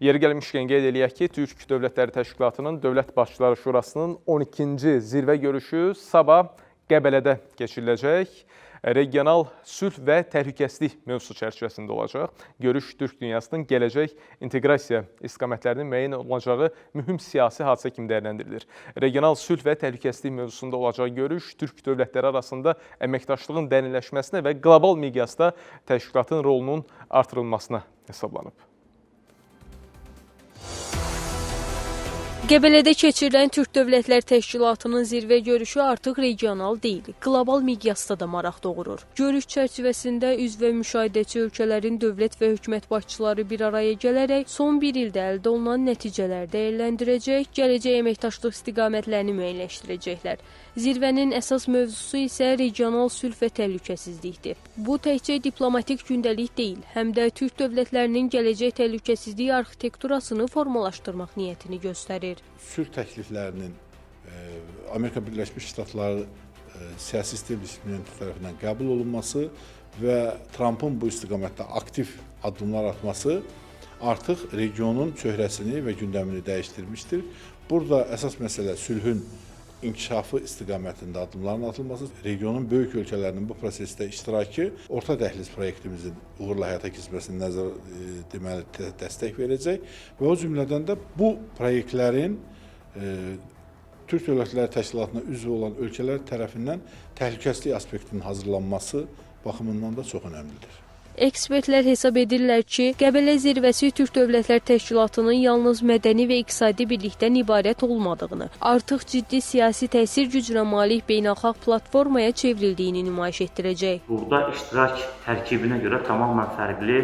Yeri gəlmişkən qeyd eləyək ki, Türk Dövlətləri Təşkilatının Dövlət Başçıları Şurasının 12-ci zirvə görüşü sabah Qəbələdə keçiriləcək. Regional sülh və təhlükəsizlik mövzusu çərçivəsində olacaq. Görüş Türk dünyasının gələcək inteqrasiya istiqamətlərinin müəyyən olacağı mühüm siyasi hadisə kimi dəyərləndirilir. Regional sülh və təhlükəsizlik mövzusunda olacaq görüş Türk dövlətləri arasında əməkdaşlığın dərinləşməsinə və qlobal miqyasda təşkilatın rolunun artırılmasına hesablanıb. Qəbələdə keçirilən Türk Dövlətlər Təşkilatının zirvə görüşü artıq regional deyil, qlobal miqyasda da maraq doğurur. Görüş çərçivəsində üzv və müşahidəçi ölkələrin dövlət və hökumət başçıları bir araya gələrək son bir ildə əldə olunan nəticələr dəyərləndirəcək, gələcək əməkdaşlıq istiqamətlərini müəyyənləşdirəcəklər. Zirvənin əsas mövzusu isə regional sülh və təhlükəsizlikdir. Bu təkcə diplomatik gündəlik deyil, həm də Türk dövlətlərinin gələcək təhlükəsizlik arxitekturasını formalaşdırmaq niyyətini göstərir. Sülh təkliflərinin Amerika Birləşmiş Ştatları siyasi establishment tərəfindən qəbul olunması və Trumpın bu istiqamətdə aktiv addımlar atması artıq regionun çöhrəsini və gündəmini dəyişdirmişdir. Burada əsas məsələ sülhün inkişafı istiqamətində addımların atılması, regionun böyük ölkələrinin bu prosesdə iştirakı orta dəhliz proyektimizin uğurla həyata keçməsinə dəstək verəcək və o cümlədən də bu proyektlərin Türk Dövlətləri Təşkilatına üzv olan ölkələr tərəfindən təhlükəsizlik aspektinin hazırlanması baxımından da çox önəmlidir. Ekspertlər hesab edirlər ki, Qəbələ zirvəsi Türk Dövlətlər Təşkilatının yalnız mədəni və iqtisadi birlikdən ibarət olmadığını, artıq ciddi siyasi təsir gücünə malik beynəlxalq platformaya çevrildiyini nümayiş etdirəcək. Burada iştirak tərkibinə görə tamamilə fərqli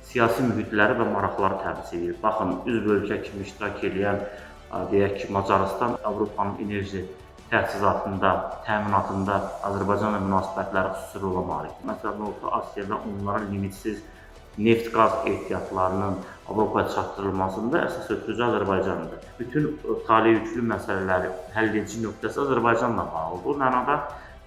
siyasi mühitləri və maraqları təmsil edir. Baxın, üzv ölkə kimi iştirak edən, deyək ki, Macarıstan Avropanın enerji təchizatında, təminatında Azərbaycanla münasibətləri xüsusi rola malikdir. Məsələn, Orta Asiyada onların limitsiz neft-qaz ehtiyatlarının Avropaya çatdırılmasında əsas ötürücü Azərbaycandır. Bütün tali yüklü məsələləri həll edici nöqtəsi Azərbaycanla bağlıdır. Bu mənada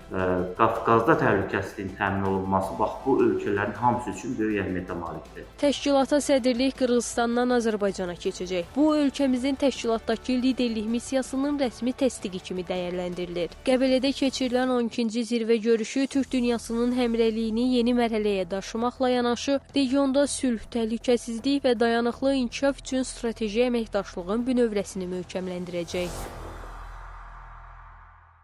Qafqazda təhlükəsizliyin təmin olunması bax bu ölkələrin hamısı üçün böyük əhəmiyyətə malikdir. Təşkilata sədrlik Qırğızstandan Azərbaycana keçəcək. Bu ölkəmizin təşkilatdakı liderlik missiyasının rəsmi təsdiqi kimi dəyərləndirilir. Qəbələdə keçirilən 12-ci zirvə görüşü Türk dünyasının həmrəyliyini yeni mərhələyə daşımaqla yanaşı, regionda sülh, təhlükəsizlik və dayanıqlı inkişaf üçün strateji əməkdaşlığın bünövrəsini möhkəmləndirəcək.